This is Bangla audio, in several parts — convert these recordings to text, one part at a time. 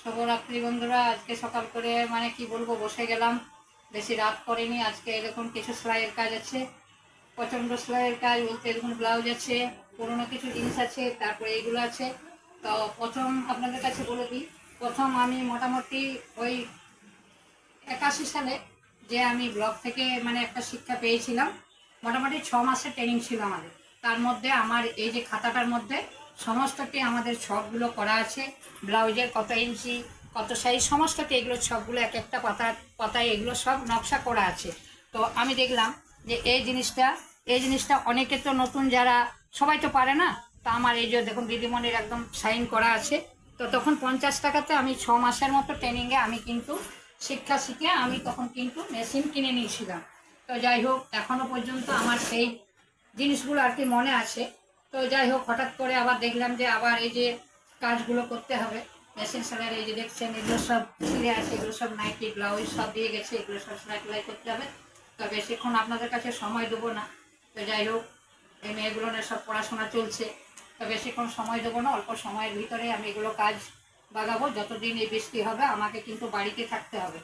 শুভরাত্রি বন্ধুরা। আজকে সকাল করে মানে কি বলবো, বসে গেলাম, বেশি রাত করেনি। আজকে এরকম কিছু সেলাইয়ের কাজ আছে, প্রচণ্ড সেলাইয়ের কাজ বলতে এরকম ব্লাউজ আছে, পুরোনো কিছু জিনিস আছে, তারপরে এইগুলো আছে। তো প্রথম আপনাদের কাছে বলে দিই, প্রথম আমি মোটামুটি ওই 81 সালে যে আমি ব্লগ থেকে মানে একটা শিক্ষা পেয়েছিলাম, মোটামুটি 6 মাসের ট্রেনিং ছিল আমাদের। তার মধ্যে আমার এই যে খাতাটার মধ্যে সমস্তটি আমাদের ছকগুলো করা আছে, ব্লাউজের কত ইঞ্চি কত সাইজ সমস্তটি, এগুলো ছকগুলো এক একটা পাতায় এগুলো সব নকশা করা আছে। তো আমি দেখলাম যে এই জিনিসটা অনেকে তো নতুন, যারা সবাই তো পারে না। তো আমার এই যে দেখুন দিদিমণির একদম সাইন করা আছে। তো তখন 50 টাকাতে আমি 6 মাসের মতো ট্রেনিংয়ে আমি কিন্তু শিক্ষা শিখে আমি তখন কিন্তু মেশিন কিনে নিয়েছিলাম। তো যাই হোক, এখনও পর্যন্ত আমার সেই জিনিসগুলো আর কি মনে আছে। তো যাই হোক, হঠাৎ করে আবার দেখলাম যে আবার এই যে কাজগুলো করতে হবে মেশিন সেলাইয়ের। এই যে দেখছেন এগুলো সব ছিঁড়ে আছে, এগুলো সব নাইটি ব্লাউজ সব দিয়ে গেছে, এগুলো সব সেলাই টেলাই করতে হবে। তো বেশিক্ষণ আপনাদের কাছে সময় দেবো না। তো যাই হোক, এই মেয়েগুলো সব পড়াশোনা চলছে, তো বেশিক্ষণ সময় দেবো না, অল্প সময়ের ভিতরে আমি এগুলো কাজ বাগাবো। যতদিন এই বৃষ্টি হবে আমাকে কিন্তু বাড়িতে থাকতে হবে,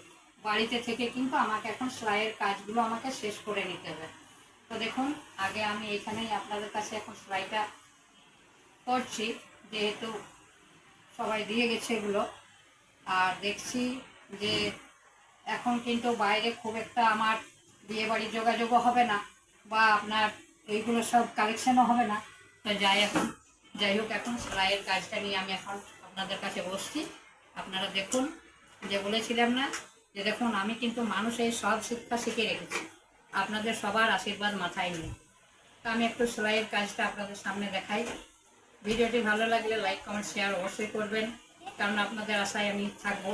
বাড়িতে থেকে কিন্তু আমাকে এখন সেলাইয়ের কাজগুলো আমাকে শেষ করে নিতে হবে। তো দেখুন, আগে আমি এখানেই আপনাদের কাছে এখন সেলাইটা করছি, যেহেতু সবাই দিয়ে গেছে এগুলো। আর দেখছি যে এখন কিন্তু বাইরে খুব একটা আমার বিয়েবাড়ির যোগাযোগও হবে না, বা আপনার এইগুলো সব কালেকশনও হবে না। তো যাই হোক, এখন সেলাইয়ের কাজটা নিয়ে আমি এখন আপনাদের কাছে বসছি। আপনারা দেখুন, যে বলেছিলাম না যে দেখুন আমি কিন্তু মানুষের সব শিক্ষা শিখে রেখেছি, আপনাদের সবার আশীর্বাদ মাথায় নিয়ে। তো আমি একটু সেলাইয়ের কাজটা আপনাদের সামনে দেখাই। ভিডিওটি ভালো লাগলে লাইক কমেন্ট শেয়ার অবশ্যই করবেন, কারণ আপনাদের আশায় আমি থাকবো।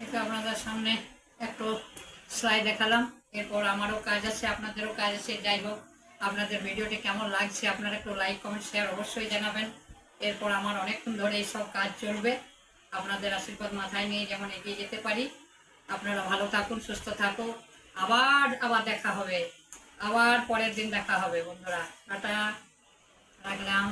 এটা আপনাদের সামনে একটু সেলাই দেখালাম। এরপর আমারও কাজ আছে, আপনাদেরও কাজ আছে। যাই হোক, আপনাদের ভিডিওটি কেমন লাগছে আপনারা একটু লাইক কমেন্ট শেয়ার অবশ্যই জানাবেন। এরপর আমার অনেকক্ষণ ধরে এইসব কাজ চলবে, আপনাদের আশীর্বাদ মাথায় নিয়ে যেমন এগিয়ে যেতে পারি। আপনারা ভালো থাকুন, সুস্থ থাকুন। আবার দেখা হবে, আবার পরের দিন দেখা হবে বন্ধুরা। টাটা, রাখলাম।